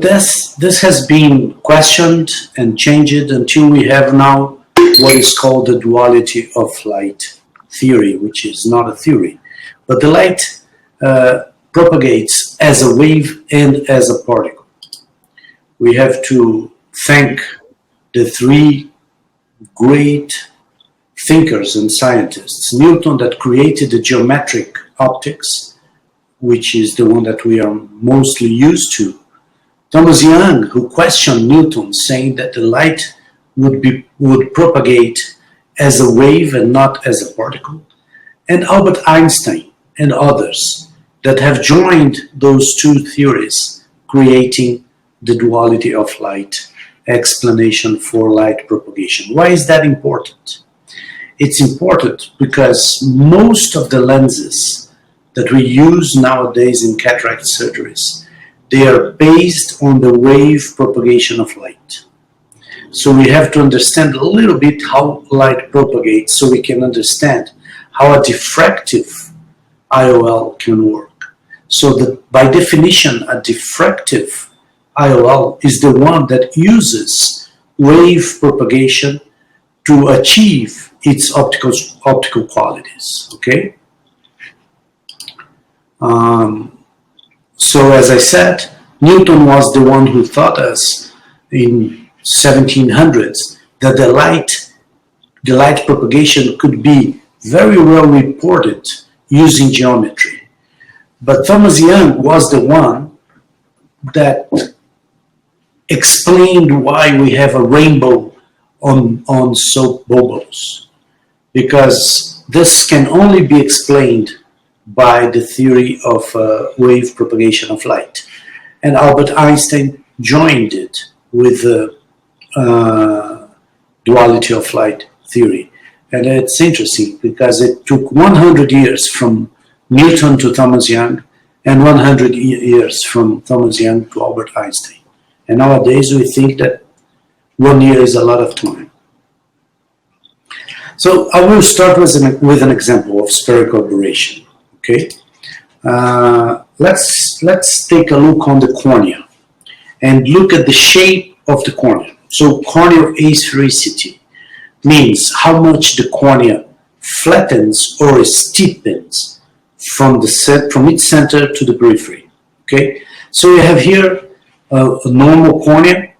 this has been questioned and changed until we have now what is called the duality of light theory, which is not a theory, but the light propagates as a wave and as a particle. We have to thank the three great thinkers and scientists. Newton, that created the geometric optics, which is the one that we are mostly used to. Thomas Young, who questioned Newton, saying that the light would propagate as a wave and not as a particle. And Albert Einstein and others that have joined those two theories, creating the duality of light explanation for light propagation. Why is that important? It's important because most of the lenses that we use nowadays in cataract surgeries, they are based on the wave propagation of light. So we have to understand a little bit how light propagates so we can understand how a diffractive IOL can work. So by definition, a diffractive IOL is the one that uses wave propagation to achieve its optical qualities, okay? So as I said, Newton was the one who taught us in 1700s that the light propagation could be very well reported using geometry. But Thomas Young was the one that explained why we have a rainbow on soap bubbles, because this can only be explained by the theory of wave propagation of light. And Albert Einstein joined it with the duality of light theory. And it's interesting because it took 100 years from Newton to Thomas Young and 100 years from Thomas Young to Albert Einstein. And nowadays we think that 1 year is a lot of time. So I will start with an example of spherical aberration. Okay, let's take a look on the cornea and look at the shape of the cornea. So corneal asphericity means how much the cornea flattens or steepens from its center to the periphery. Okay, so you have here a normal cornea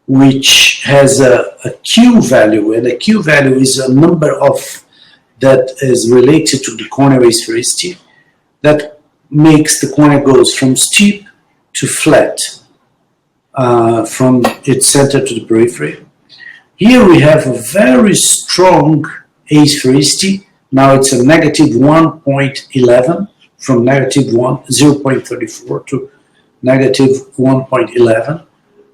which has a Q value, and a Q value is a number of that is related to the corneal asphericity that makes the cornea goes from steep to flat from its center to the periphery. Here we have a very strong asphericity. Now it's a negative 1.11 from negative 0.34 to negative 1.11,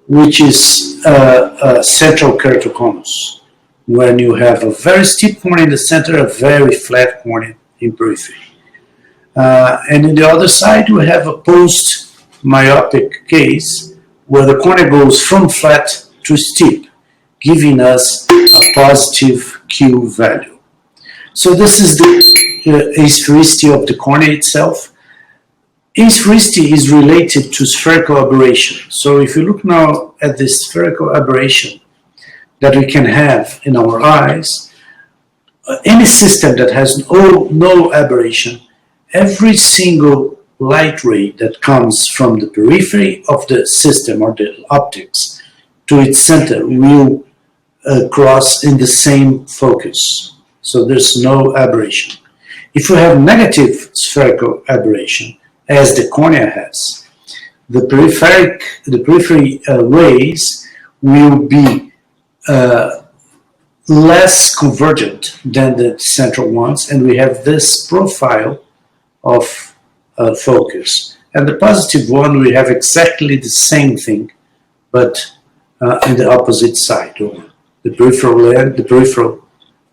which is a central keratoconus, when you have a very steep cornea in the center, a very flat cornea in periphery. And in the other side, we have a post-myopic case where the cornea goes from flat to steep, giving us a positive Q value. So this is the asphericity of the cornea itself. Asphericity is related to spherical aberration. So if you look now at this spherical aberration that we can have in our eyes, any system that has no aberration, every single light ray that comes from the periphery of the system or the optics to its center will cross in the same focus. So there's no aberration. If we have negative spherical aberration, as the cornea has, the periphery rays will be less convergent than the central ones, and we have this profile of focus. And the positive one, we have exactly the same thing, but in the opposite side. The peripheral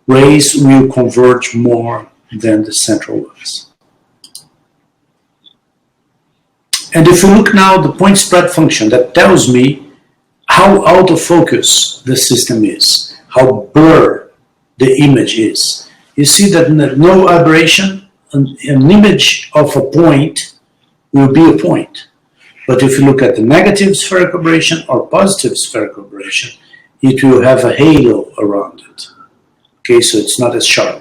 rays will converge more than the central ones. And if you look now at the point spread function, that tells me how out of focus the system is, how blurred the image is. You see that no aberration, an image of a point will be a point. But if you look at the negative spherical aberration or positive spherical aberration, it will have a halo around it. Okay, so it's not as sharp.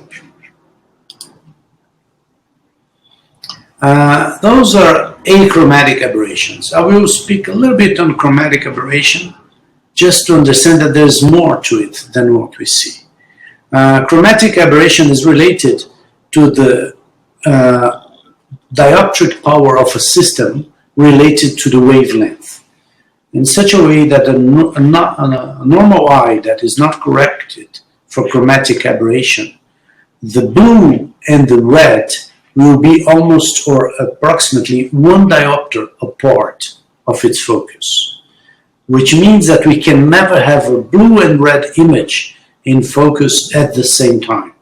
Those are achromatic aberrations. I will speak a little bit on chromatic aberration, just to understand that there's more to it than what we see. Chromatic aberration is related to the dioptric power of a system related to the wavelength, in such a way that a normal eye that is not corrected for chromatic aberration, the blue and the red will be almost or approximately 1 diopter apart of its focus, which means that we can never have a blue and red image in focus at the same time.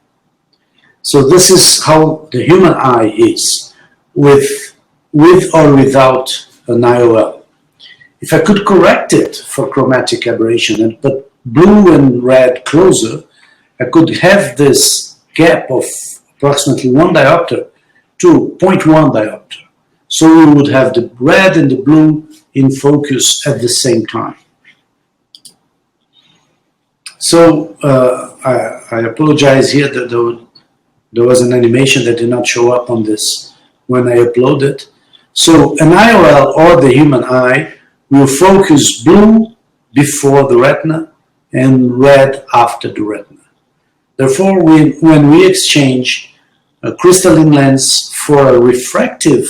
So this is how the human eye is, with or without an IOL. If I could correct it for chromatic aberration and put blue and red closer, I could have this gap of approximately 1 diopter to 0.1 diopter. So we would have the red and the blue in focus at the same time. So I apologize here that there was an animation that did not show up on this when I uploaded. So an IOL or the human eye will focus blue before the retina and red after the retina. Therefore, when we exchange a crystalline lens for a refractive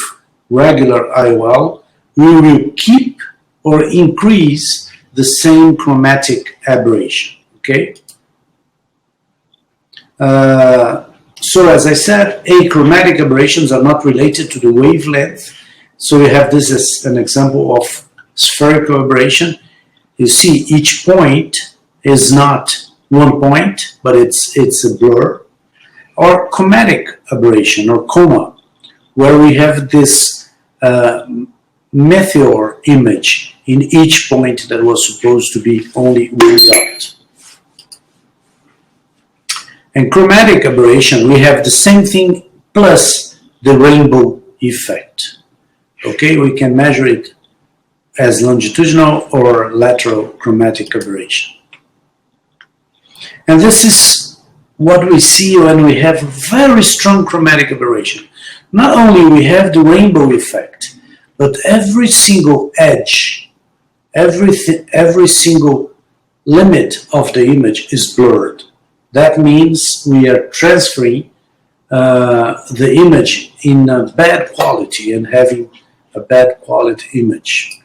regular IOL, we will keep or increase the same chromatic aberration. Okay? So as I said, achromatic aberrations are not related to the wavelength. So we have this as an example of spherical aberration. You see each point is not one point, but it's a blur. Or chromatic aberration or coma, where we have this meteor image in each point that was supposed to be only one dot. And chromatic aberration, we have the same thing plus the rainbow effect. Okay, we can measure it as longitudinal or lateral chromatic aberration. And this is what we see when we have very strong chromatic aberration. Not only we have the rainbow effect, but every single edge, every single limit of the image is blurred. That means we are transferring the image in a bad quality and having a bad quality image.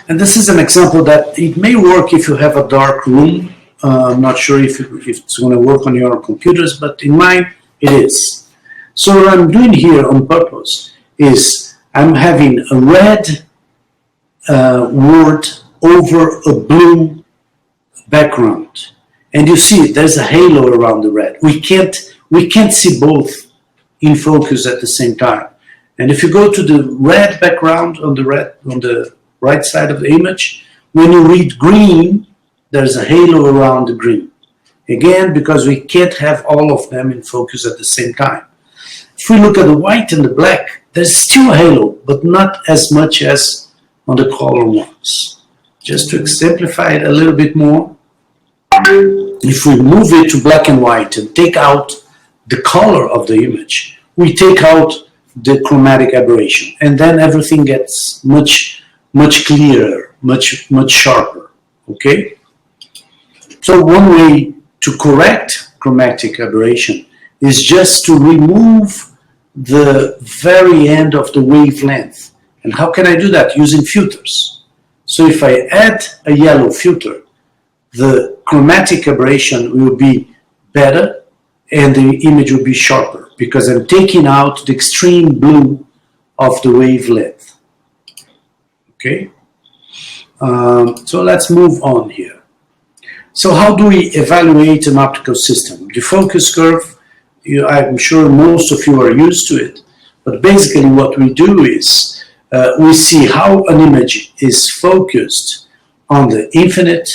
And this is an example that it may work if you have a dark room. I'm not sure if it's going to work on your computers, but in mine it is. So what I'm doing here on purpose is I'm having a red word over a blue background. And you see there's a halo around the red. We can't see both in focus at the same time. And if you go to the red background on the right side of the image, when you read green, there's a halo around the green. Again, because we can't have all of them in focus at the same time. If we look at the white and the black, there's still a halo, but not as much as on the color ones. Just to exemplify it a little bit more, if we move it to black and white and take out the color of the image, we take out the chromatic aberration, and then everything gets much clearer, much sharper. Okay? So one way to correct chromatic aberration is just to remove the very end of the wavelength. And how can I do that? Using filters. So if I add a yellow filter, the chromatic aberration will be better and the image will be sharper because I'm taking out the extreme blue of the wavelength. Okay? So let's move on here. So how do we evaluate an optical system? The focus curve, I'm sure most of you are used to it, but basically what we do is we see how an image is focused on the infinite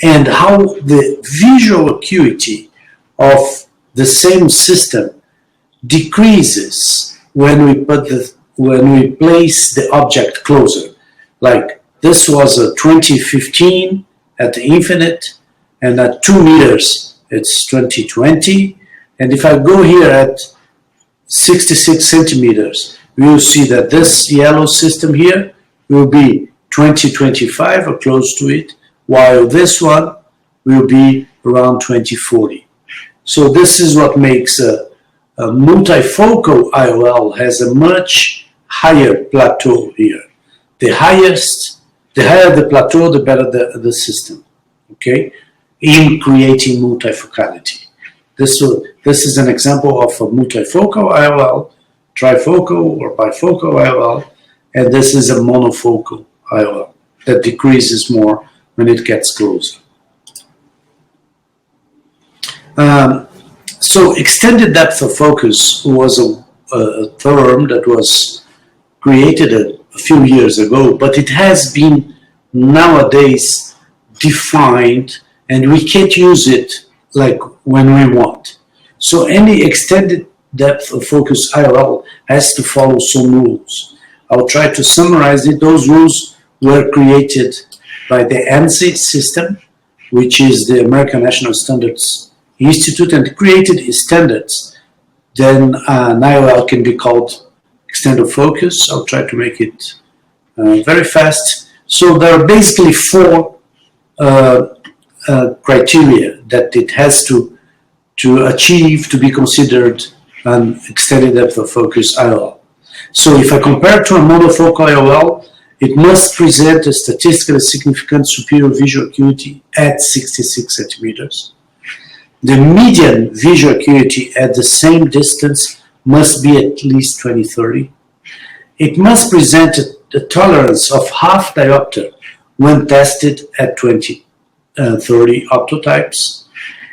and how the visual acuity of the same system decreases when we put when we place the object closer. Like this was a 2015 at the infinite, and at 2 meters it's 2020. And if I go here at 66 centimeters, we will see that this yellow system here will be 2025 or close to it, while this one will be around 2040. So this is what makes a multifocal IOL has a much higher plateau here. The higher the plateau, the better the system, okay, in creating multifocality. This is an example of a multifocal IOL, trifocal or bifocal IOL, and this is a monofocal IOL that decreases more when it gets closer. So extended depth of focus was a term that was created a few years ago, but it has been nowadays defined, and we can't use it like when we want. So any extended depth of focus IOL has to follow some rules. I'll try to summarize it. Those rules were created by the ANSI system, which is the American National Standards Institute, and created standards. Then an IOL can be called extended focus. I'll try to make it very fast. So there are basically 4 criteria that it has to achieve to be considered an extended depth of focus IOL. So if I compare to a monofocal IOL, it must present a statistically significant superior visual acuity at 66 centimeters. The median visual acuity at the same distance must be at least 20/30. It must present a tolerance of half diopter when tested at 20/30 optotypes,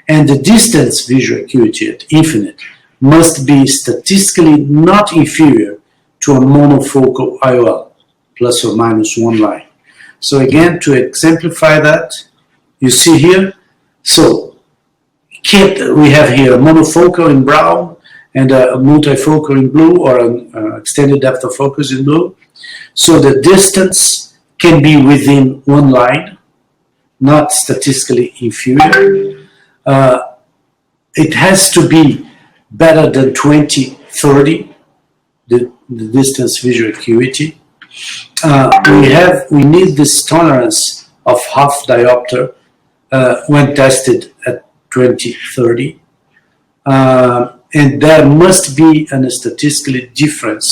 and the distance visual acuity at infinite must be statistically not inferior to a monofocal IOL, plus or minus 1 line. So again, to exemplify that, you see here, so we have here a monofocal in brown and a multifocal in blue, or an extended depth of focus in blue. So the distance can be within 1 line, not statistically inferior. It has to be better than 20/30, the distance visual acuity. We need this tolerance of half diopter when tested at 20/30, and there must be a statistical difference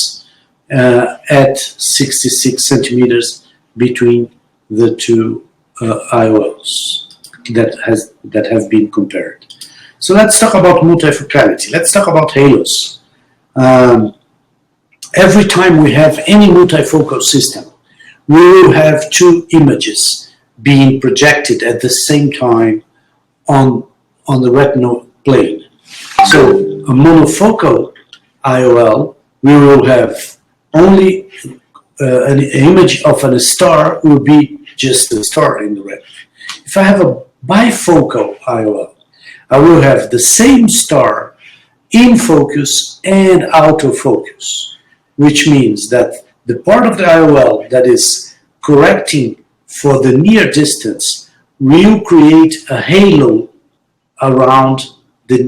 at 66 centimeters between the 2 IOLs that have been compared. So let's talk about multifocality. Let's talk about halos. Every time we have any multifocal system, we will have 2 images being projected at the same time on the retinal plane. So a monofocal IOL, we will have only an image of a star will be just a star in the retina. If I have a bifocal IOL, I will have the same star in focus and out of focus, which means that the part of the IOL that is correcting for the near distance will create a halo around the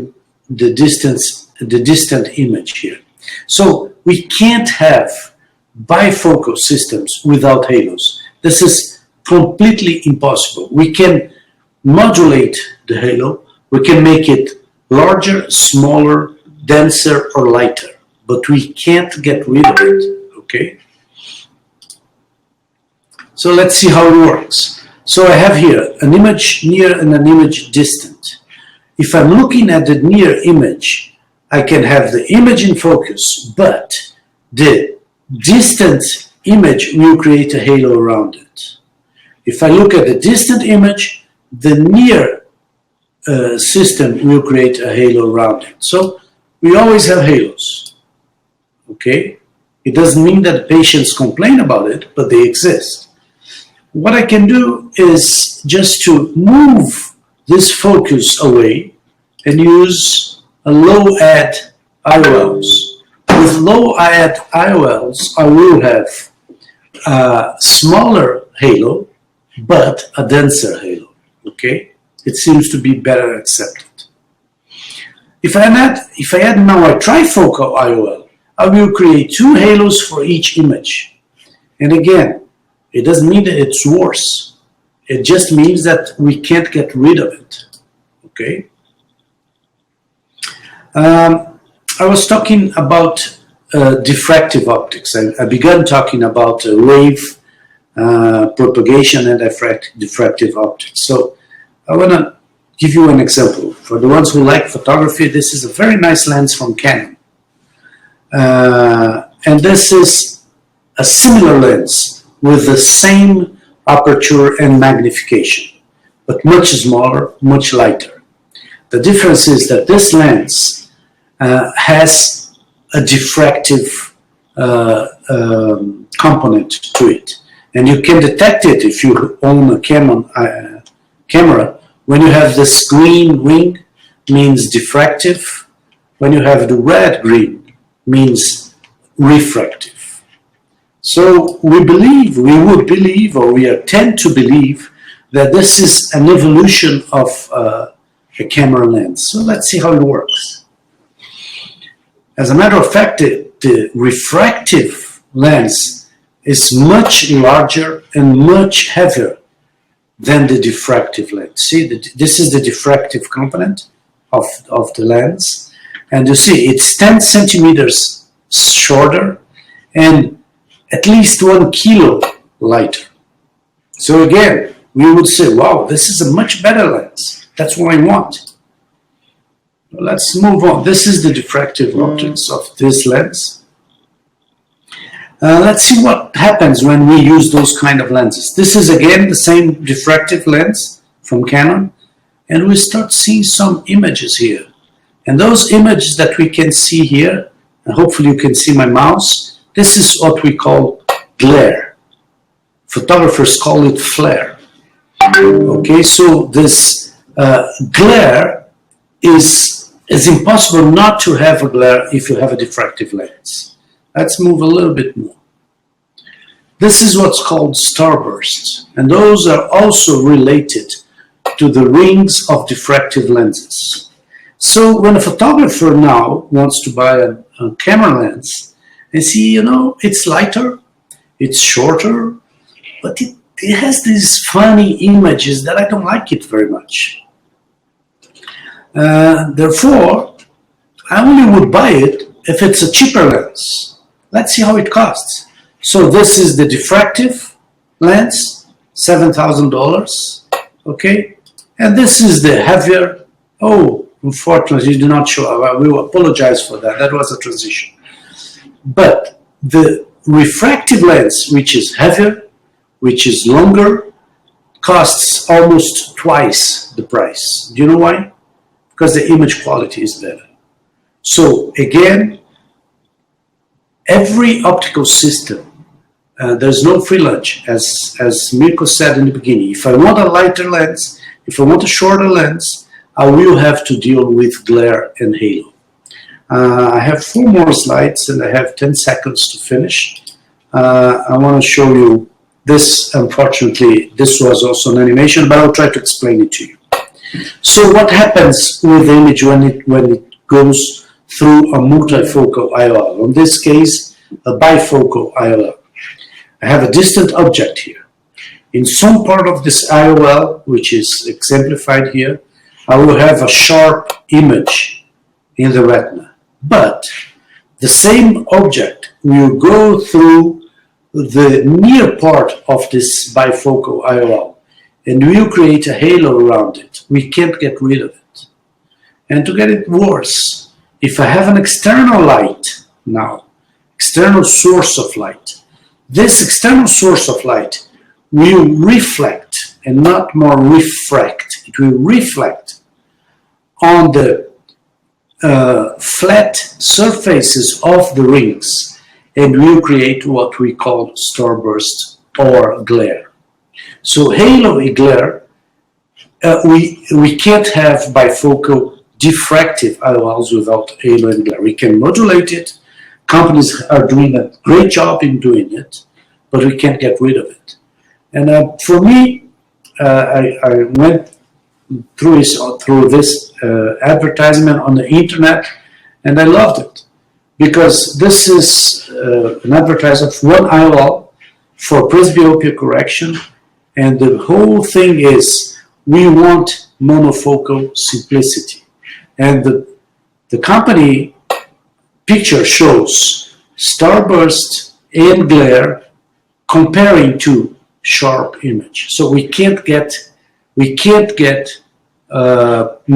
distant image here. So we can't have bifocal systems without halos. This is completely impossible. We can modulate the halo, we can make it larger, smaller, denser, or lighter, but we can't get rid of it, okay? So let's see how it works. So I have here an image near and an image distant. If I'm looking at the near image, I can have the image in focus, but the distant image will create a halo around it. If I look at the distant image, the near system will create a halo around it. So we always have halos, okay? It doesn't mean that patients complain about it, but they exist. What I can do is just to move this focus away and use a low-add IOLs. With low IOLs, I will have a smaller halo, but a denser halo, okay? It seems to be better accepted. If I add now a trifocal IOL, I will create 2 halos for each image. And again, it doesn't mean that it's worse. It just means that we can't get rid of it, okay? I was talking about diffractive optics. I began talking about wave propagation and diffractive optics. So I want to give you an example. For the ones who like photography, this is a very nice lens from Canon. And this is a similar lens with the same aperture and magnification, but much smaller, much lighter. The difference is that this lens has a diffractive component to it. And you can detect it if you own a camera. When you have this green ring, means diffractive. When you have the red-green, means refractive. So we would believe, or we tend to believe, that this is an evolution of a camera lens. So let's see how it works. As a matter of fact, the refractive lens is much larger and much heavier than the diffractive lens. See, this is the diffractive component of the lens. And you see, it's 10 centimeters shorter and at least 1 kilo lighter. So again, we would say, wow, this is a much better lens. That's what I want. Let's move on. This is the diffractive optics of this lens. Let's see what happens when we use those kind of lenses. This is again the same diffractive lens from Canon, and we start seeing some images here. And those images that we can see here, and hopefully you can see my mouse, this is what we call glare. Photographers call it flare. Okay, so this glare is impossible not to have a glare if you have a diffractive lens. Let's move a little bit more. This is what's called starbursts, and those are also related to the rings of diffractive lenses. So when a photographer now wants to buy a camera lens, they see, you know, it's lighter, it's shorter, but it has these funny images that I don't like it very much. Therefore, I only would buy it if it's a cheaper lens. Let's see how it costs. So this is the diffractive lens, $7,000, okay? And this is the heavier, oh, unfortunately, you do not show, we will apologize for that, that was a transition. But the refractive lens, which is heavier, which is longer, costs almost twice the price. Do you know why? Because the image quality is better. So again, every optical system, there's no free lunch, as Mirko said in the beginning. If I want a lighter lens, if I want a shorter lens, I will have to deal with glare and halo. I have 4 more slides and I have 10 seconds to finish. I want to show you this. Unfortunately, this was also an animation, but I'll try to explain it to you. So what happens with the image when it goes through a multifocal IOL? In this case, a bifocal IOL. I have a distant object here. In some part of this IOL, which is exemplified here, I will have a sharp image in the retina. But the same object will go through the near part of this bifocal IOL and will create a halo around it. We can't get rid of it. And to get it worse, if I have an external light now, external source of light, this external source of light will reflect and not more refract. It will reflect on the flat surfaces of the rings and will create what we call starburst or glare. So halo and glare, we can't have bifocal diffractive IOLs without halo and glare. We can modulate it, companies are doing a great job in doing it, but we can't get rid of it. And for me, I went through this advertisement on the internet, and I loved it because this is an advertisement for one IOL for presbyopia correction, and the whole thing is we want monofocal simplicity. And the company picture shows starburst and glare comparing to sharp image. So we can't get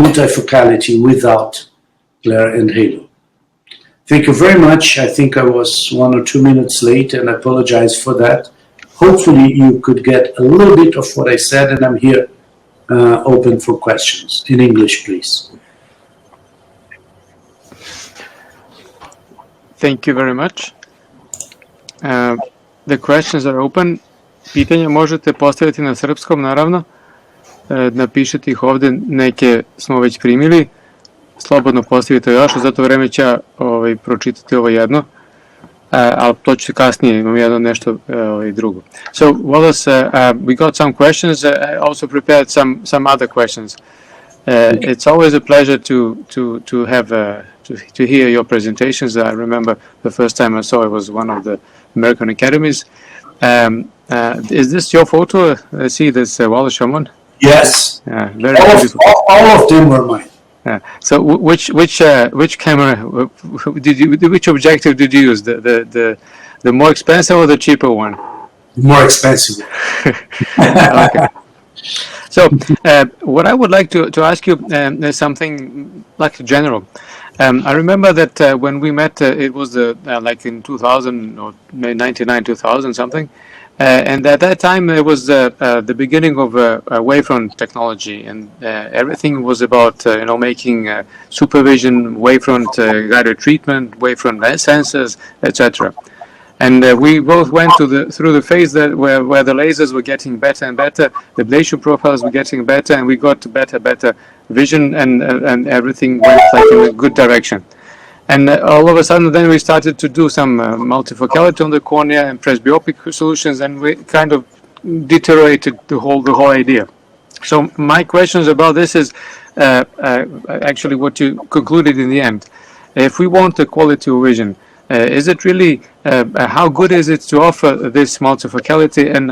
multifocality without glare and halo. Thank you very much. I think I was 1 or 2 minutes late, and I apologize for that. Hopefully you could get a little bit of what I said, and I'm here open for questions. In English, please. Thank you very much. The questions are open. Pitanja možete postaviti na srpskom, naravno. Napišite ih ovde, neke smo već primili. Slobodno postavite još, za to vreme ću ja pročitati ovo jedno. Ali to ću kasnije, imam jedno nešto drugo. So, Wallace, we got some questions. I also prepared some other questions. It's always a pleasure to have to hear your presentations. I remember the first time I saw it was one of the American Academies. Is this your photo? I see this Wallace Shaman. Yes. Very beautiful. All of them were mine. So which camera which objective did you use? The more expensive or the cheaper one? More expensive. Okay. So what I would like to ask you is something like general. I remember that when we met, it was like in 2000 or 99, 2000 something. And at that time, it was the beginning of wavefront technology, and everything was about making supervision, wavefront guided treatment, wavefront sensors, etc. And we both went through the phase where the lasers were getting better and better, the ablation profiles were getting better, and we got better vision, and everything went like in a good direction. And all of a sudden, then we started to do some multifocality on the cornea and presbyopic solutions, and we kind of deteriorated the whole idea. So my questions about this is actually what you concluded in the end. If we want the quality of vision, is it really how good is it to offer this multifocality, and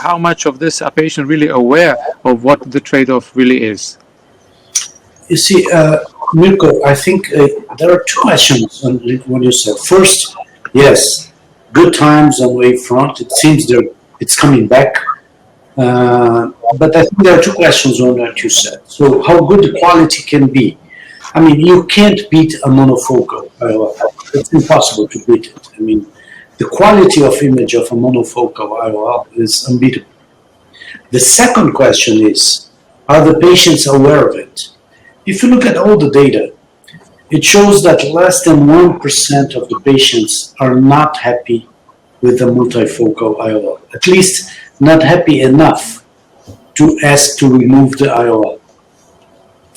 how much of this a patient really aware of what the trade-off really is? You see, Mirko, I think there are two questions on what you said. First, yes, good times on wavefront. It seems it's coming back. But I think there are two questions on what you said. So how good the quality can be. I mean, you can't beat a monofocal. It's impossible to beat it. I mean, the quality of image of a monofocal IOL is unbeatable. The second question is, are the patients aware of it? If you look at all the data, it shows that less than 1% of the patients are not happy with the multifocal IOL, at least not happy enough to ask to remove the IOL.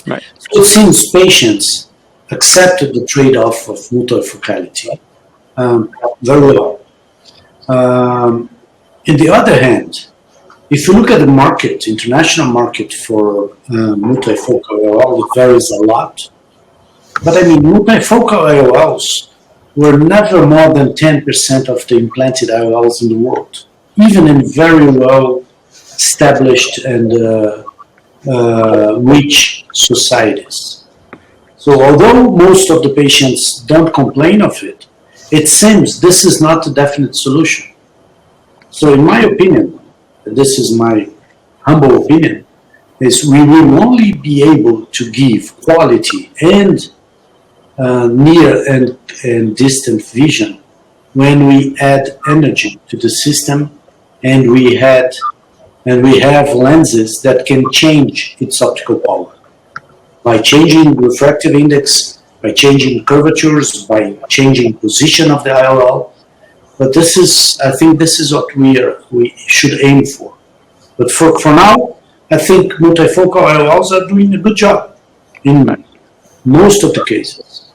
Right. So it seems patients accepted the trade-off of multifocality very well. On the other hand, if you look at the market, international market for multifocal IOL, it varies a lot. But I mean, multifocal IOLs were never more than 10% of the implanted IOLs in the world, even in very well established and rich societies. So although most of the patients don't complain of it, it seems this is not a definite solution. So in my opinion, this is my humble opinion, is we will only be able to give quality and near and distant vision when we add energy to the system, and we have lenses that can change its optical power by changing refractive index, by changing curvatures, by changing position of the IOL. But I think this is what we should aim for. But for now, I think multifocal IOLs are doing a good job in most of the cases.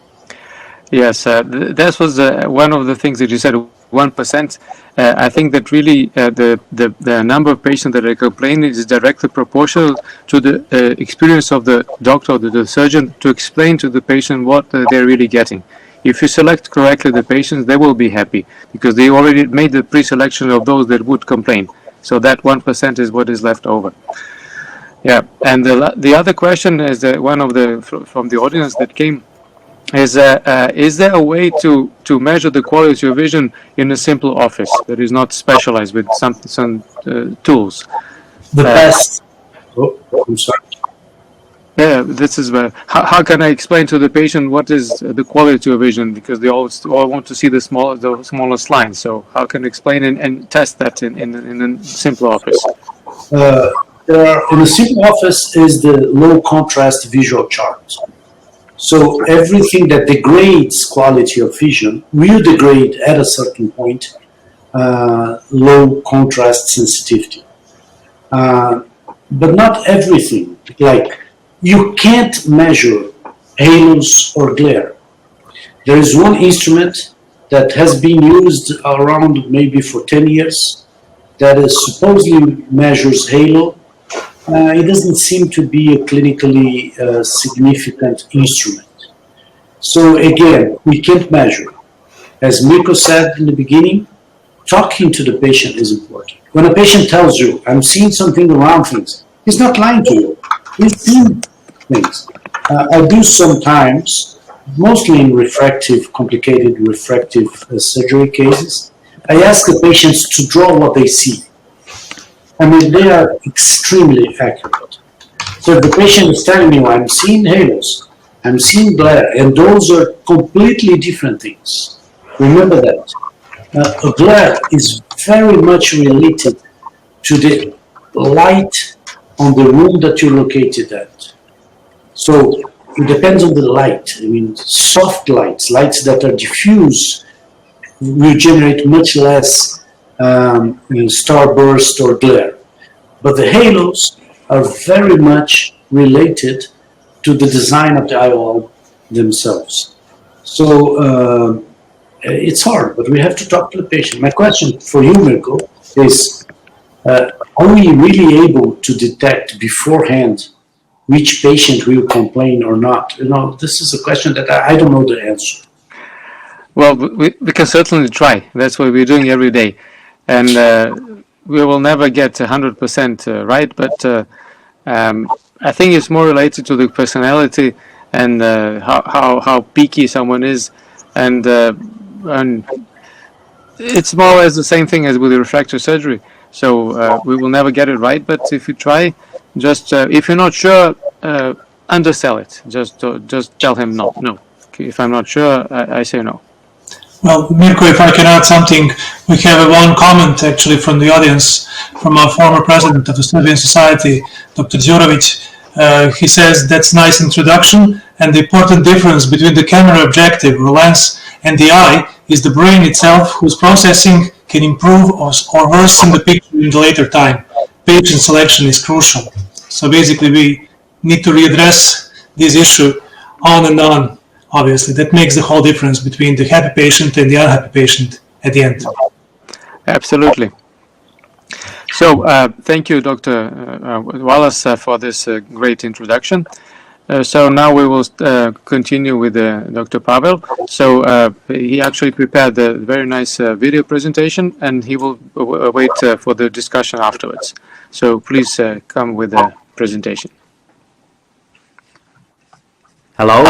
Yes, that was one of the things that you said, 1%. I think that really the number of patients that are complaining is directly proportional to the experience of the doctor or the surgeon to explain to the patient what they're really getting. If you select correctly the patients, they will be happy because they already made the pre-selection of those that would complain. So that 1% is what is left over. Yeah, and the other question is one of the from the audience that came. Is there a way to measure the quality of vision in a simple office that is not specialized with some tools? The best. Oh, I'm sorry. Yeah, this is how can I explain to the patient what is the quality of vision, because they all want to see the smallest line. So how can I explain and test that in a simple office? In a simple office is the low contrast visual chart. So everything that degrades quality of vision will degrade at a certain point low contrast sensitivity. But not everything. Like, you can't measure halos or glare. There is one instrument that has been used around maybe for 10 years that is supposedly measures halo. It doesn't seem to be a clinically significant instrument. So again, we can't measure. As Mirko said in the beginning, talking to the patient is important. When a patient tells you, I'm seeing something around things, he's not lying to you. He's seeing things. I do sometimes, mostly in complicated refractive surgery cases, I ask the patients to draw what they see. I mean, they are extremely accurate. So if the patient is telling me, well, I'm seeing halos, I'm seeing glare, and those are completely different things. Remember that. A glare is very much related to the light on the room that you're located at. So it depends on the light. I mean, soft lights, lights that are diffuse, will generate much less starburst or glare. But the halos are very much related to the design of the IOL themselves. So it's hard, but we have to talk to the patient. My question for you, Mirko, is are we really able to detect beforehand which patient will complain or not? You know, this is a question that I don't know the answer. Well, we can certainly try. That's what we're doing every day. And we will never get 100% right, but I think it's more related to the personality and how picky someone is, and it's more or less the same thing as with the refractive surgery. So we will never get it right, but if you try, just if you're not sure, undersell it. Just tell him no. If I'm not sure, I say no. Well, Mirko, if I can add something, we have one comment actually from the audience, from our former president of the Serbian Society, Dr. Đurović. He says, that's nice introduction, and the important difference between the camera objective or lens and the eye is the brain itself, whose processing can improve or worsen the picture in the later time. Patient selection is crucial. So basically we need to readdress this issue on and on. Obviously, that makes the whole difference between the happy patient and the unhappy patient at the end. Absolutely. So, thank you, Dr. Wallace, for this great introduction. So now we will continue with Dr. Pavel. So he actually prepared a very nice video presentation, and he will wait for the discussion afterwards. So please come with the presentation. Hello,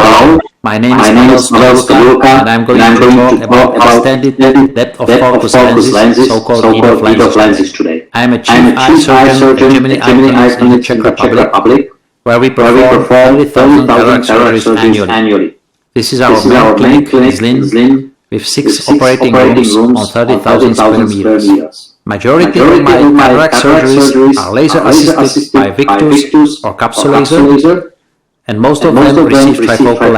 my name is Pavel Staluka, and I'm going to talk about extended depth of focus lenses, so-called EDOF lenses today. I'm a chief eye surgeon at Gemini Eye Clinics in the Czech Republic, where we perform 30,000 cataract surgeries annually. This is our main clinic in Zlín, with 6 operating rooms on 30,000 square meters. Majority of my cataract surgeries are laser assisted by Victus or capsule laser, and most of them receive trifocal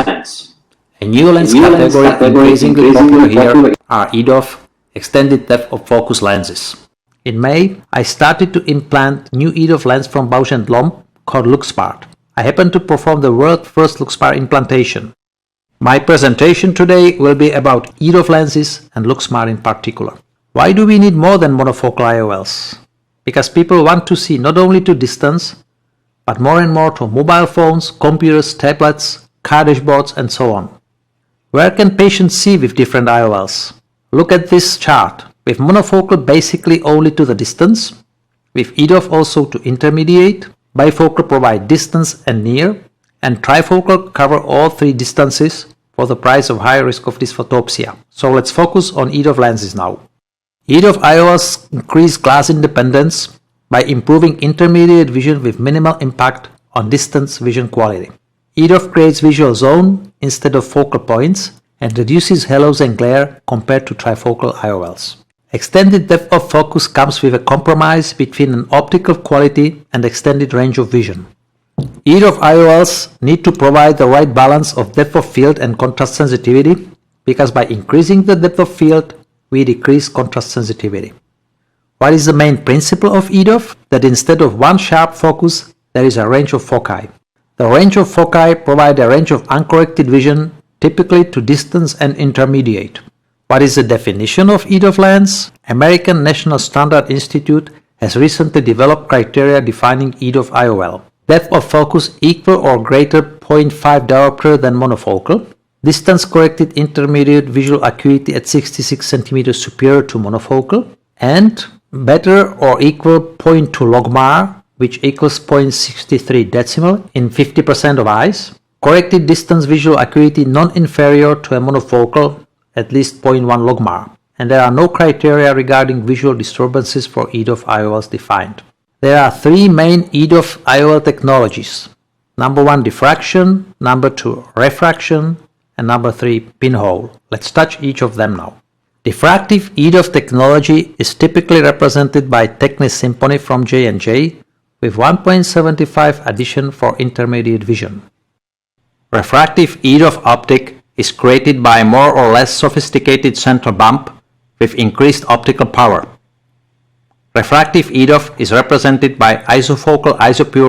lens. A new lens category increasingly popular here are EDOF, extended depth of focus lenses. In May, I started to implant new EDOF lens from Bausch & Lomb called LuxSmart. I happened to perform the world's first LuxSmart implantation. My presentation today will be about EDOF lenses and LuxSmart in particular. Why do we need more than monofocal IOLs? Because people want to see not only to distance, but more and more to mobile phones, computers, tablets, car dashboards, and so on. Where can patients see with different IOLs? Look at this chart. With monofocal basically only to the distance, with EDOF also to intermediate, bifocal provide distance and near, and trifocal cover all three distances for the price of high risk of dysphotopsia. So let's focus on EDOF lenses now. EDOF IOLs increase glass independence by improving intermediate vision with minimal impact on distance vision quality. EDOF creates visual zone instead of focal points and reduces halos and glare compared to trifocal IOLs. Extended depth of focus comes with a compromise between an optical quality and extended range of vision. EDOF IOLs need to provide the right balance of depth of field and contrast sensitivity because by increasing the depth of field, we decrease contrast sensitivity. What is the main principle of EDOF? That instead of one sharp focus, there is a range of foci. The range of foci provide a range of uncorrected vision, typically to distance and intermediate. What is the definition of EDOF lens? American National Standard Institute has recently developed criteria defining EDOF IOL. Depth of focus equal or greater 0.5 diopter than monofocal. Distance corrected intermediate visual acuity at 66 cm superior to monofocal. And better or equal 0.2 logmar, which equals 0.63 decimal in 50% of eyes. Corrected distance visual acuity non-inferior to a monofocal, at least 0.1 logmar. And there are no criteria regarding visual disturbances for EDOF IOLs defined. There are three main EDOF IOL technologies. Number 1, diffraction, number 2, refraction, and number 3, pinhole. Let's touch each of them now. Diffractive EDOF technology is typically represented by Technis Symphony from J&J with 1.75 addition for intermediate vision. Refractive EDOF optic is created by a more or less sophisticated central bump with increased optical power. Refractive EDOF is represented by isofocal isopure,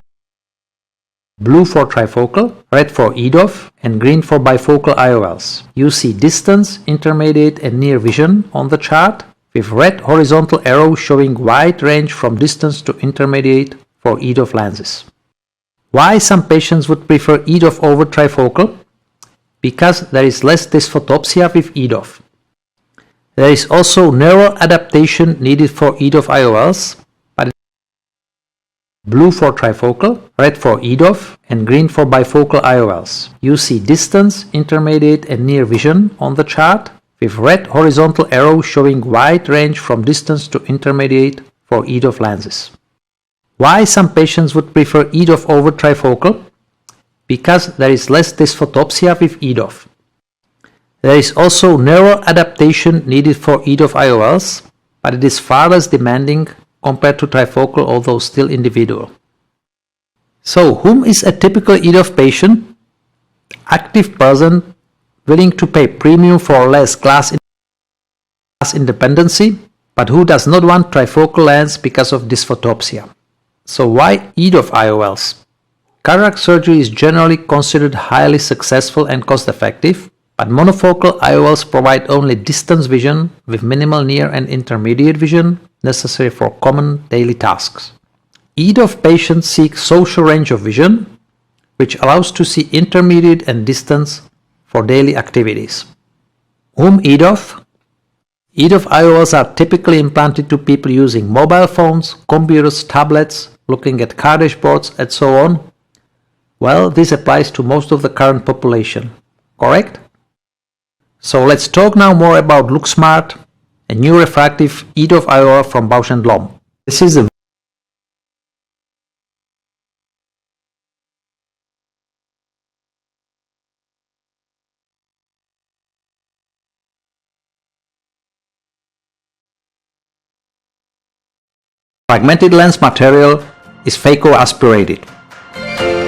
blue for trifocal, red for EDOF, and green for bifocal IOLs. You see distance, intermediate, and near vision on the chart, with red horizontal arrow showing wide range from distance to intermediate for EDOF lenses. Why some patients would prefer EDOF over trifocal? Because there is less dysphotopsia with EDOF. There is also narrow adaptation needed for EDOF IOLs, but blue for trifocal, red for EDOF, and green for bifocal IOLs. You see distance, intermediate, and near vision on the chart, with red horizontal arrow showing wide range from distance to intermediate for EDOF lenses. Why some patients would prefer EDOF over trifocal? Because there is less dysphotopsia with EDOF. There is also narrow adaptation needed for EDOF IOLs, but it is far less demanding compared to trifocal, although still individual. So, whom is a typical EDOF patient? Active person willing to pay premium for less glass independency, but who does not want trifocal lens because of dysphotopsia. So why EDOF IOLs? Cataract surgery is generally considered highly successful and cost-effective, but monofocal IOLs provide only distance vision with minimal near and intermediate vision necessary for common daily tasks. EDOF patients seek social range of vision, which allows to see intermediate and distance for daily activities. Whom EDOF? EDOF IOLs are typically implanted to people using mobile phones, computers, tablets, looking at car dashboards, and so on. Well, this applies to most of the current population, correct? So let's talk now more about LuxSmart, a new refractive EDOF IOL from Bausch & Lomb. This is a fragmented lens material is phaco-aspirated.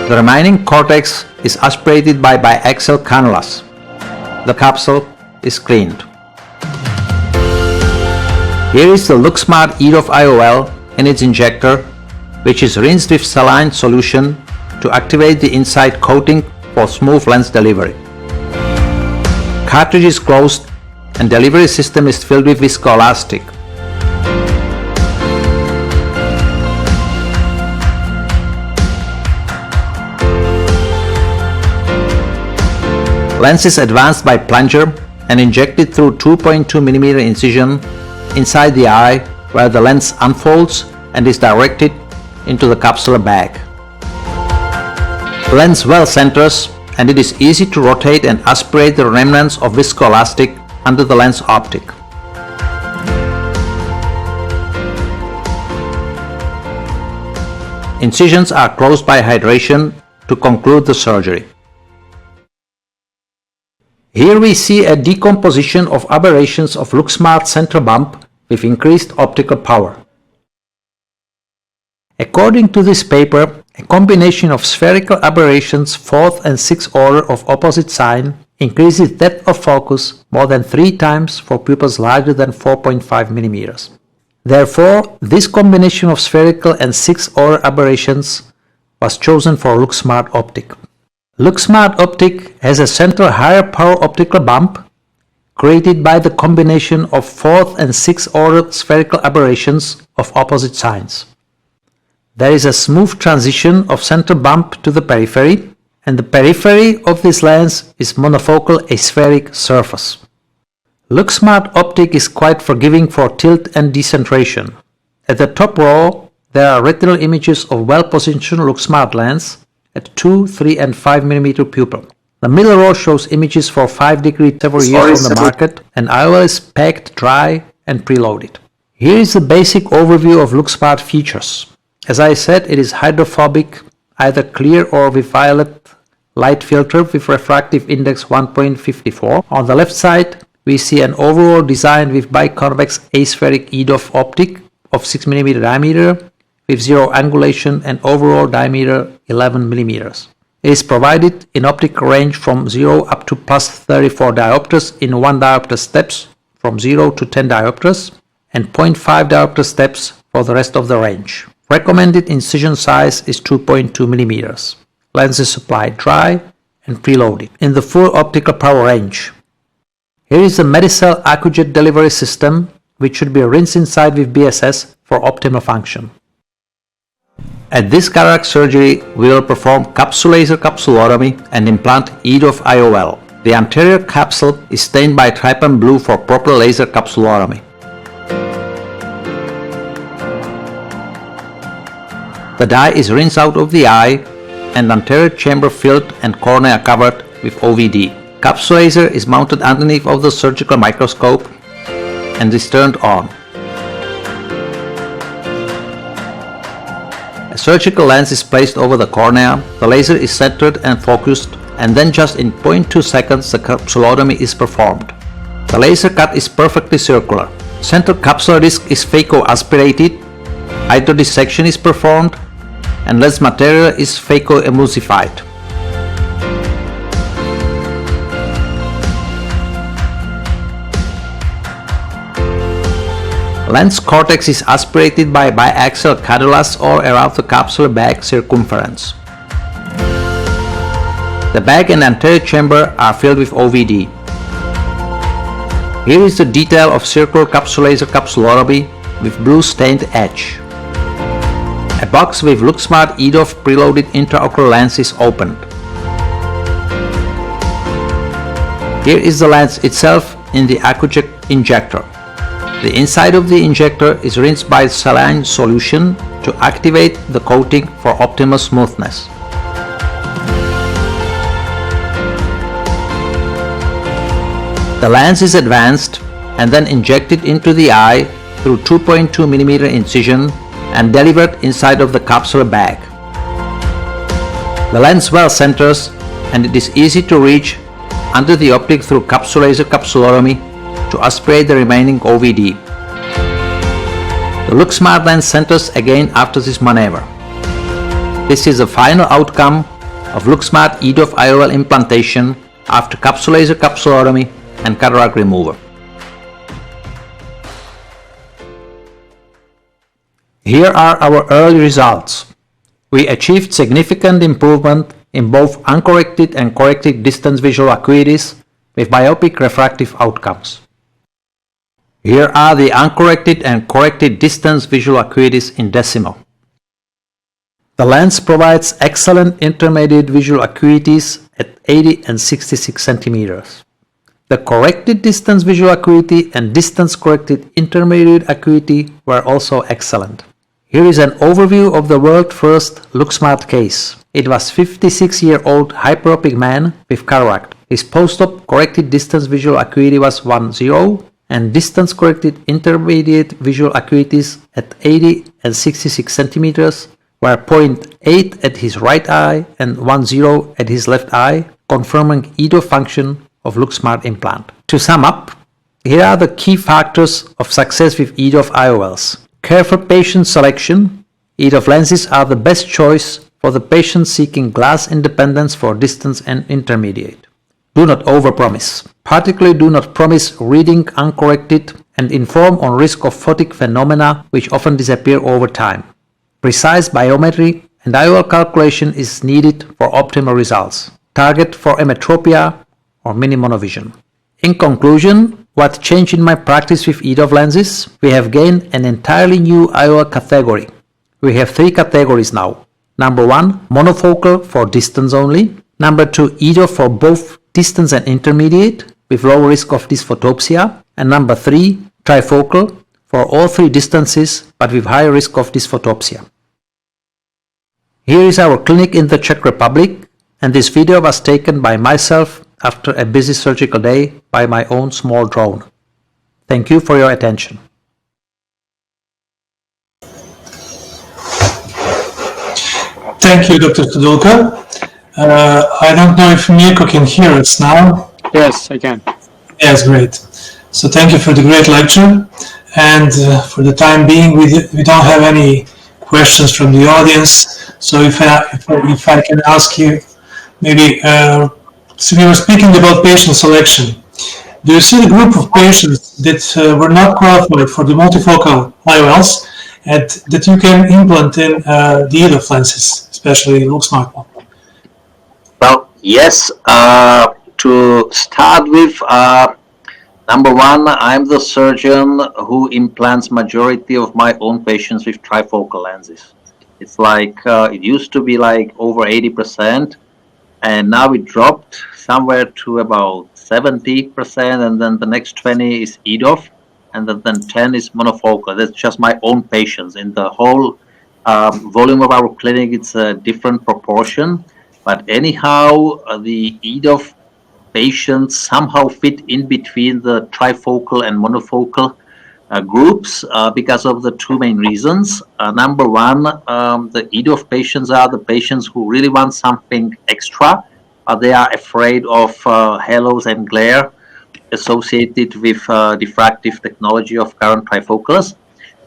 The remaining cortex is aspirated by biaxial cannulas. The capsule is cleaned. Here is the LuxSmart EDOF IOL and its injector, which is rinsed with saline solution to activate the inside coating for smooth lens delivery. cartridge is closed and delivery system is filled with viscoelastic. Lens is advanced by plunger and injected through 2.2 mm incision inside the eye, where the lens unfolds and is directed into the capsular bag. The lens well centers, and it is easy to rotate and aspirate the remnants of viscoelastic under the lens optic. Incisions are closed by hydration to conclude the surgery. Here we see a decomposition of aberrations of LuxSmart center bump with increased optical power. According to this paper, a combination of spherical aberrations 4th and 6th order of opposite sign increases depth of focus more than 3 times for pupils larger than 4.5 mm. Therefore, this combination of spherical and 6th order aberrations was chosen for LuxSmart optic. LuxSmart optic has a central higher power optical bump created by the combination of 4th and 6th order spherical aberrations of opposite signs. There is a smooth transition of center bump to the periphery, and the periphery of this lens is monofocal aspheric surface. LuxSmart optic is quite forgiving for tilt and decentration. At the top row, there are retinal images of well-positioned LuxSmart lens at 2, 3 and 5 mm pupil. The middle row shows images for 5 degree several years on the market, and IOL is packed dry and preloaded. Here is the basic overview of LuxSmart features. As I said, it is hydrophobic, either clear or with violet light filter with refractive index 1.54. On the left side, we see an overall design with biconvex aspheric EDOF optic of 6 mm diameter with 0 angulation and overall diameter 11 mm. It is provided in optical range from 0 up to plus 34 diopters in 1 diopter steps from 0 to 10 diopters and 0.5 diopter steps for the rest of the range. Recommended incision size is 2.2 mm. Lens is supplied dry and preloaded in the full optical power range. Here is the Medicel AccuJet delivery system, which should be rinsed inside with BSS for optimal function. At this cataract surgery, we will perform capsule laser capsulotomy and implant EDOF IOL. The anterior capsule is stained by trypan blue for proper laser capsulotomy. The dye is rinsed out of the eye and anterior chamber filled and cornea covered with OVD. Capsule laser is mounted underneath of the surgical microscope and is turned on. A surgical lens is placed over the cornea, the laser is centered and focused, and then just in 0.2 seconds the capsulotomy is performed. The laser cut is perfectly circular. Central capsular disc is phaco-aspirated, hydrodissection is performed, and lens material is phaco-emulsified. Lens cortex is aspirated by biaxial cannulas or around the capsular bag circumference. The bag and anterior chamber are filled with OVD. Here is the detail of circular capsule laser capsulotomy with blue stained edge. A box with LuxSmart EDOF preloaded intraocular lens is opened. Here is the lens itself in the AccuJet injector. The inside of the injector is rinsed by saline solution to activate the coating for optimal smoothness. The lens is advanced and then injected into the eye through 2.2 mm incision and delivered inside of the capsular bag. The lens well centers and it is easy to reach under the optic through capsule laser capsulotomy to aspirate the remaining OVD. The LuxSmart lens centers again after this maneuver. This is the final outcome of LuxSmart EDOF IOL implantation after capsule laser capsulotomy and cataract removal. Here are our early results. We achieved significant improvement in both uncorrected and corrected distance visual acuities with myopic refractive outcomes. Here are the uncorrected and corrected distance visual acuities in decimal. The lens provides excellent intermediate visual acuities at 80 and 66 centimeters. The corrected distance visual acuity and distance corrected intermediate acuity were also excellent. Here is an overview of the world first LuxSmart case. It was 56-year-old hyperopic man with cataract. His post-op corrected distance visual acuity was 1.0 and distance corrected intermediate visual acuities at 80 and 66 centimeters were 0.8 at his right eye and 1.0 at his left eye, confirming EDOF function of LuxSmart implant. To sum up, here are the key factors of success with EDOF IOLs. Careful patient selection. EDOF lenses are the best choice for the patient seeking glass independence for distance and intermediate. Do not overpromise. Particularly do not promise reading uncorrected and inform on risk of photic phenomena which often disappear over time. Precise biometry and IOL calculation is needed for optimal results. Target for emmetropia or mini monovision. In conclusion, what changed in my practice with EDOF lenses? We have gained an entirely new IOL category. We have 3 categories now. Number 1, monofocal for distance only. Number 2, EDOF for both distance and intermediate with low risk of dysphotopsia. And number 3, trifocal for all 3 distances but with high risk of dysphotopsia. Here is our clinic in the Czech Republic, and this video was taken by myself after a busy surgical day by my own small drone. Thank you for your attention. Thank you, Dr. Tudulka. I don't know if Mirko can hear us now. Yes, I can. Yes, great. So thank you for the great lecture. And for the time being, we don't have any questions from the audience. So if I can ask you, maybe, so we were speaking about patient selection. Do you see the group of patients that were not qualified for the multifocal IOLs and that you can implant in the EDOF lenses, especially LuxSmart? Well, yes. To start with, number 1, I'm the surgeon who implants majority of my own patients with trifocal lenses. It's like, it used to be like over 80%, and now it dropped somewhere to about 70%, and then the next 20 is EDOF, and then 10 is monofocal. That's just my own patients. In the whole volume of our clinic, it's a different proportion, but anyhow, the EDOF patients somehow fit in between the trifocal and monofocal groups because of the 2 main reasons. Number 1, the EDOF patients are the patients who really want something extra. They are afraid of halos and glare associated with diffractive technology of current trifocals.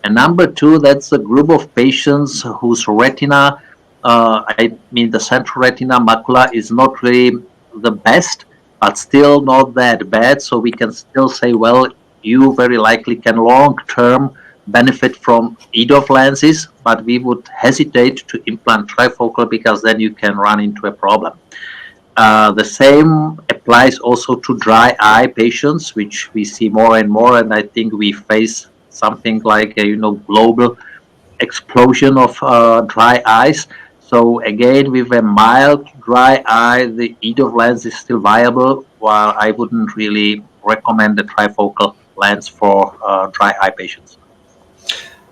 And number 2, that's a group of patients whose retina, I mean the central retina macula, is not really the best, but still not that bad. So we can still say, well, you very likely can long-term benefit from EDOF lenses, but we would hesitate to implant trifocal because then you can run into a problem. The same applies also to dry eye patients, which we see more and more, and I think we face something like a global explosion of dry eyes. So again, with a mild dry eye, the EDOF lens is still viable, while I wouldn't really recommend the trifocal lens for dry eye patients.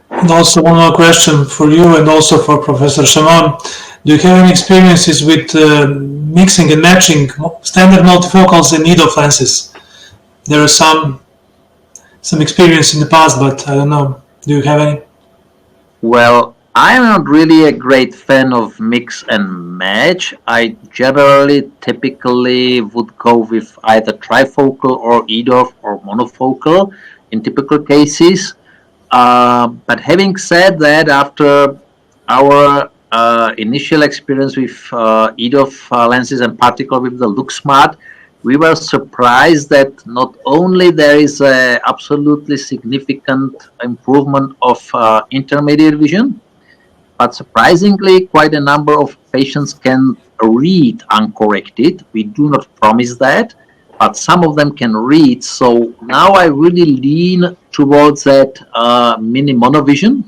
And also one more question for you and also for Professor Shimon. Do you have any experiences with mixing and matching standard multifocals and EDOF lenses? There are some experience in the past, but I don't know. Do you have any? Well, I'm not really a great fan of mix and match. I generally typically would go with either trifocal or EDOF or monofocal in typical cases. But having said that, after our initial experience with EDOF lenses and particularly with the LuxSmart, we were surprised that not only there is a absolutely significant improvement of intermediate vision, but surprisingly quite a number of patients can read uncorrected. We do not promise that, but some of them can read. So now I really lean towards that mini monovision,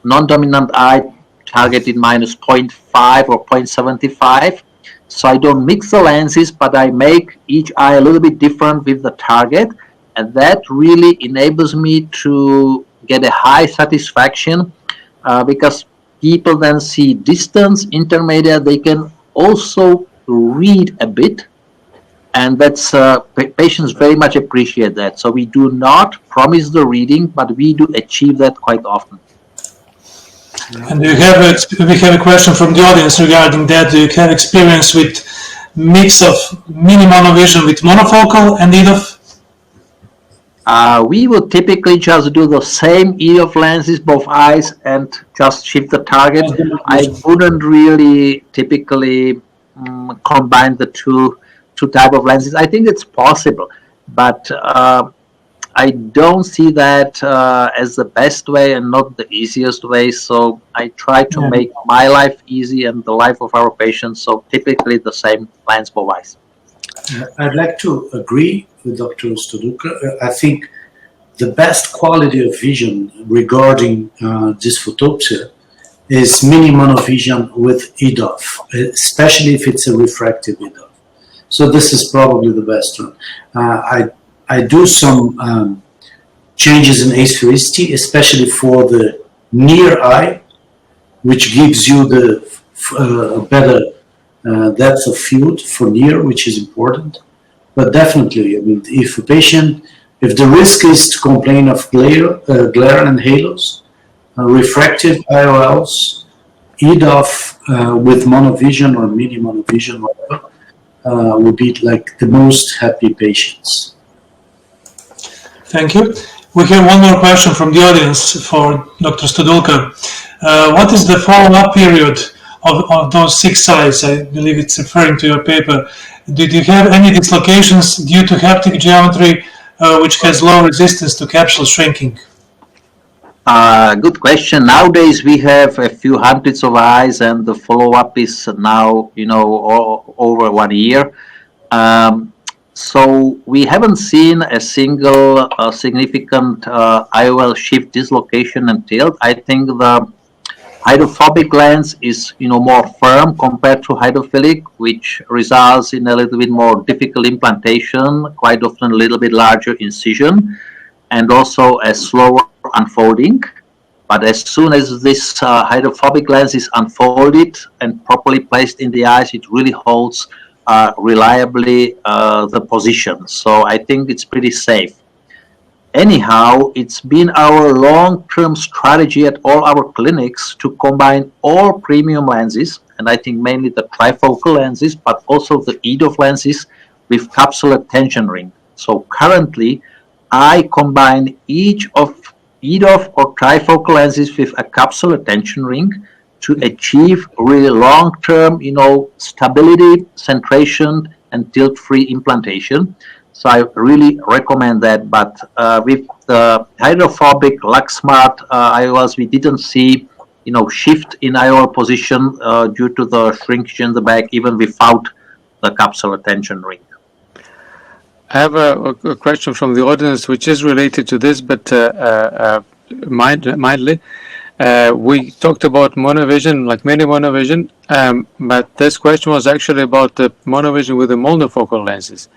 non-dominant eye targeted minus 0.5 or 0.75. So I don't mix the lenses, but I make each eye a little bit different with the target. And that really enables me to get a high satisfaction because people then see distance, intermediate, they can also read a bit. And that's patients very much appreciate that. So we do not promise the reading, but we do achieve that quite often. And we have a question from the audience regarding that. Do you have experience with mix of mini monovision with monofocal and EDOF? We would typically just do the same EDOF lenses, both eyes, and just shift the target. I wouldn't really typically combine the two type of lenses. I think it's possible, but I don't see that as the best way and not the easiest way. So I try to make my life easy and the life of our patients. So typically the same lens for eyes. I'd like to agree with Dr. Stoduka. I think the best quality of vision regarding dysphotopsia is mini monovision with EDOF, especially if it's a refractive EDOF. So this is probably the best one. I do some changes in asphericity, especially for the near eye, which gives you the better depth of field for near, which is important. But definitely, I mean, if the risk is to complain of glare and halos, refractive IOLs, EDOF with monovision or mini monovision, whatever, would be like the most happy patients. Thank you. We have one more question from the audience for Dr. Stodulka. What is the follow-up period of those 6 eyes? I believe it's referring to your paper. Did you have any dislocations due to haptic geometry which has low resistance to capsule shrinking? Good question. Nowadays we have a few hundreds of eyes, and the follow-up is now, over 1 year. So we haven't seen a single significant IOL shift dislocation and tilt. I think the hydrophobic lens is, more firm compared to hydrophilic, which results in a little bit more difficult implantation, quite often a little bit larger incision, and also a slower unfolding. But as soon as this hydrophobic lens is unfolded and properly placed in the eyes, it really holds reliably the position. So I think it's pretty safe. Anyhow, it's been our long-term strategy at all our clinics to combine all premium lenses, and I think mainly the trifocal lenses, but also the EDOF lenses with capsular tension ring. So currently, I combine each of EDOF or trifocal lenses with a capsular tension ring to achieve really long-term, stability, centration, and tilt-free implantation. So I really recommend that. But with the hydrophobic LuxSmart IOLs, we didn't see, shift in IOL position due to the shrinkage in the back, even without the capsular tension ring. I have a question from the audience which is related to this, but mildly. We talked about monovision, like mini monovision, but this question was actually about the monovision with the monofocal lenses.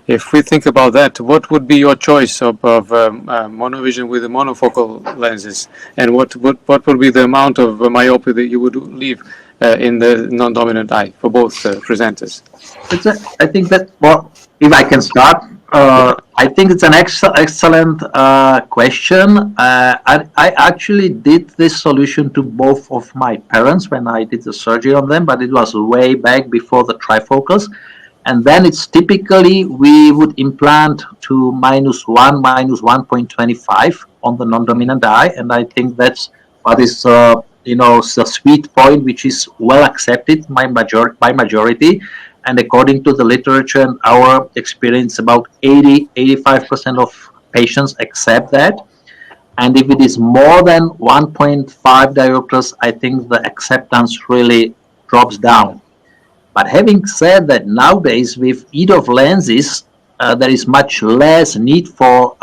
If we think about that, what would be your choice of monovision with the monofocal lenses, and what would be the amount of myopia that you would leave in the non-dominant eye for both presenters? I think that, if I can start, I think it's an excellent question. I actually did this solution to both of my parents when I did the surgery on them, but it was way back before the trifocals. And then it's typically we would implant to -1, -1.25 on the non-dominant eye, and I think that's what is the sweet point, which is well accepted by majority. And according to the literature and our experience, about 85% of patients accept that. And if it is more than 1.5 diopters, I think the acceptance really drops down. But having said that, nowadays with EDOF lenses, there is much less need for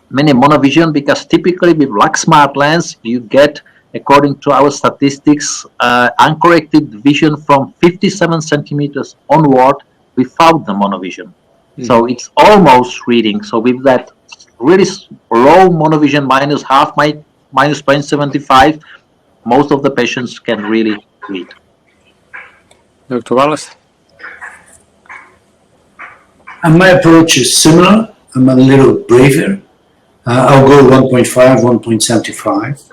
many monovision, because typically with LuxSmart lens you get, according to our statistics, uncorrected vision from 57 centimeters onward without the monovision. So it's almost reading. So with that really low monovision, minus half, minus 0.75, most of the patients can really read. Dr. Wallace? And my approach is similar. I'm a little braver. I'll go 1.5, 1.75.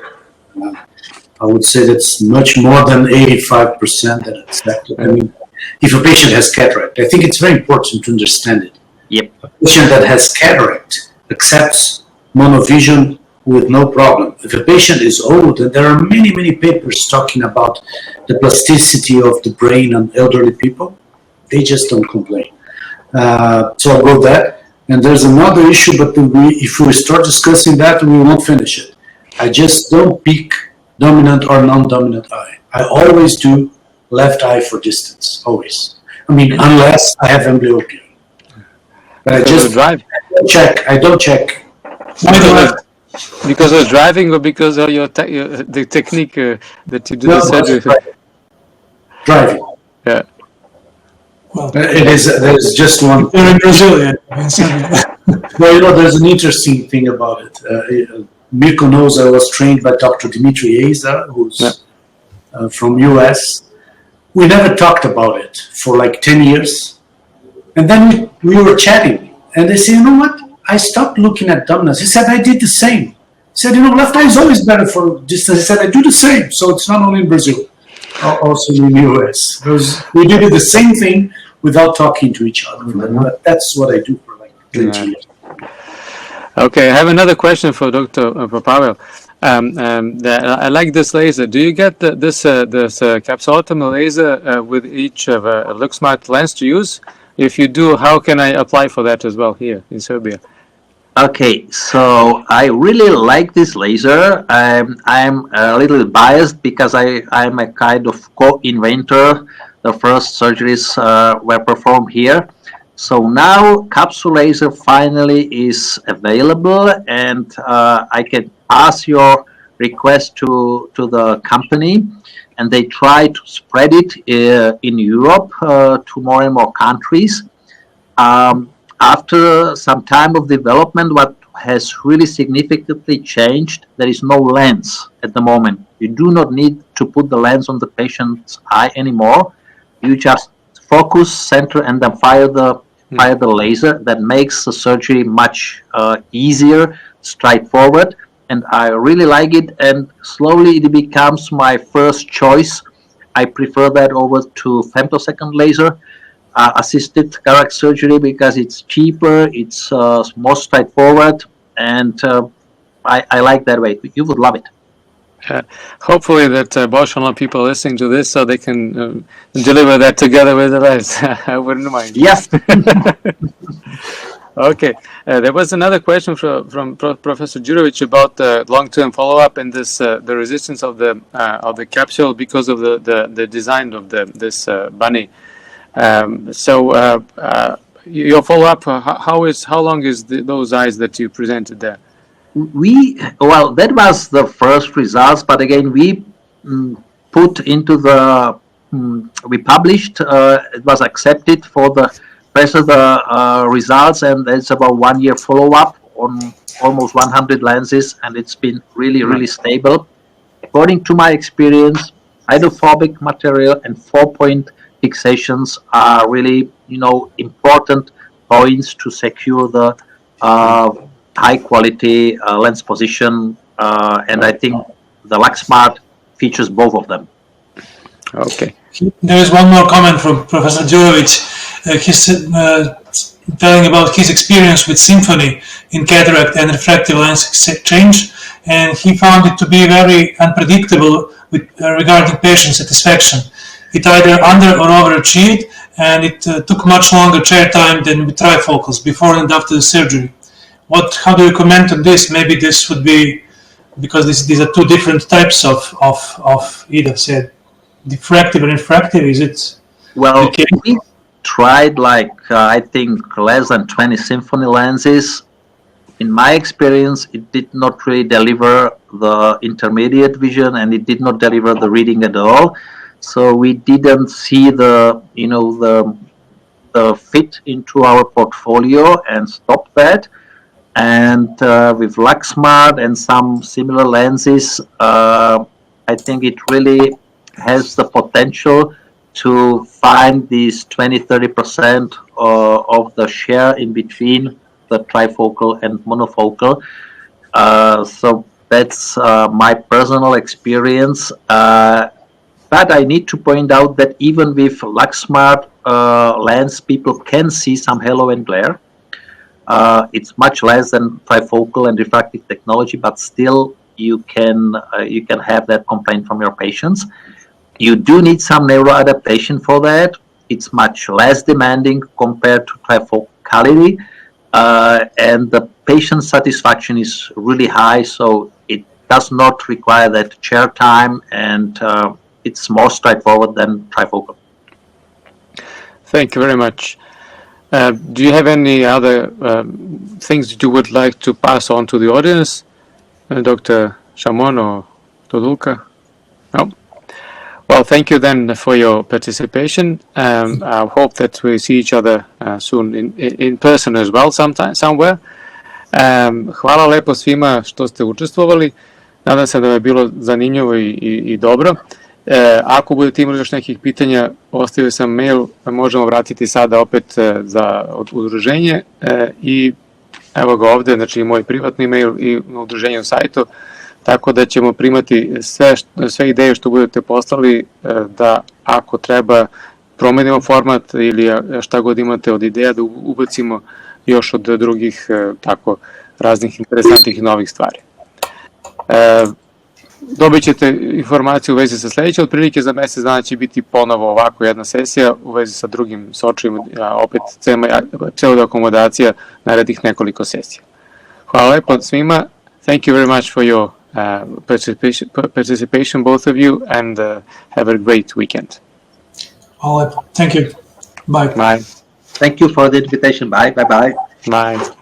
I would say that's much more than 85% that accepted. I mean, if a patient has cataract, I think it's very important to understand it. Yep. A patient that has cataract accepts monovision with no problem. If a patient is old, and there are many, many papers talking about the plasticity of the brain on elderly people, they just don't complain. So I'll go that. And there's another issue, but if we start discussing that, we won't finish it. I just don't pick dominant or non-dominant eye. I always do left eye for distance, always. I mean, unless I have amblyopia. But I just I don't check. Because of driving, or because of the technique that you do the surgery? Driving. Yeah. Well, there's just one. You're in Brazil, yeah. Well, there's an interesting thing about it. Mirko knows I was trained by Dr. Dimitri Eza, who's from US. We never talked about it for like 10 years. And then we were chatting, and they said, you know what? I stopped looking at dominance. He said, I did the same. He said, left eye is always better for distance. He said, I do the same. So it's not only in Brazil, also in the US. We did the same thing without talking to each other. But that's what I do for like 20 years. Okay, I have another question for Dr. Pavel. I like this laser. Do you get this capsulotomy laser with each of a LuxSmart lens to use? If you do, how can I apply for that as well here in Serbia? Okay, so I really like this laser. I'm a little biased because I'm a kind of co-inventor. The first surgeries were performed here. So now capsule laser finally is available, and I can pass your request to the company, and they try to spread it in Europe to more and more countries. After some time of development, what has really significantly changed, there is no lens at the moment. You do not need to put the lens on the patient's eye anymore. You just focus, center, and then fire the laser. That makes the surgery much easier, straightforward, and I really like it, and slowly it becomes my first choice. I prefer that over to femtosecond laser assisted cataract surgery because it's cheaper, it's more straightforward, and I like that way. You would love it. Hopefully that Bausch & Lomb people are listening to this so they can deliver that together with the lens. I wouldn't mind. Yes. Okay. There was another question from Professor Đurović about the long-term follow-up and this the resistance of the capsule because of the design of this bunny. Your follow-up, how long is those eyes that you presented there? Well, that was the first results, but again, we put into the, we published, it was accepted for the rest of the results, and it's about 1 year follow-up on almost 100 lenses, and it's been really, really stable. According to my experience, hydrophobic material and 4-point fixations are really, important points to secure the high quality lens position, and I think the LuxSmart features both of them. Okay. There is one more comment from Professor Đurović. He's telling about his experience with Symphony in cataract and refractive lens exchange, and he found it to be very unpredictable regarding patient satisfaction. It either under or overachieved, and it took much longer chair time than with trifocals before and after the surgery. How do you comment on this? Maybe this would be because these are two different types of EDOF. Diffractive and refractive. Is it Well, Okay. we tried I think less than 20 symphony lenses. In my experience, it did not really deliver the intermediate vision, and it did not deliver the reading at all. So we didn't see the fit into our portfolio and stopped that. And with LuxSmart and some similar lenses, I think it really has the potential to find these 20-30% of the share in between the trifocal and monofocal. So that's my personal experience. But I need to point out that even with LuxSmart lens, people can see some halo and glare. It's much less than trifocal and refractive technology, but still you can have that complaint from your patients. You do need some neuroadaptation for that. It's much less demanding compared to trifocality, and the patient satisfaction is really high. So it does not require that chair time, and it's more straightforward than trifocal. Thank you very much. Do you have any other things that you would like to pass on to the audience, Dr. Shamon or Todulka? No? Well, thank you then for your participation. I hope that we see each other soon in person as well somewhere. Hvala lepo svima što ste učestvovali. Nadam se da je bilo zanimljivo i dobro. Ako budete imali još nekih pitanja, ostavio sam mail, možemo vratiti sada opet za udruženje i evo ga ovde, znači moj privatni mail i udruženje u sajtu, tako da ćemo primati sve ideje što budete poslali, da ako treba promenimo format ili šta god imate od ideja da ubacimo još od drugih tako raznih interesantnih novih stvari. Dobit ćete informaciju u vezi sa sledećem, otprilike za mesec dana će biti ponovo ovako jedna sesija u vezi sa drugim sočevima, opet pseudoakomodacija narednih nekoliko sesija. Hvala lepo svima. Thank you very much for your participation, both of you, and have a great weekend. All right. Thank you. Bye. Bye. Thank you for the invitation. Bye. Bye. Bye. Bye.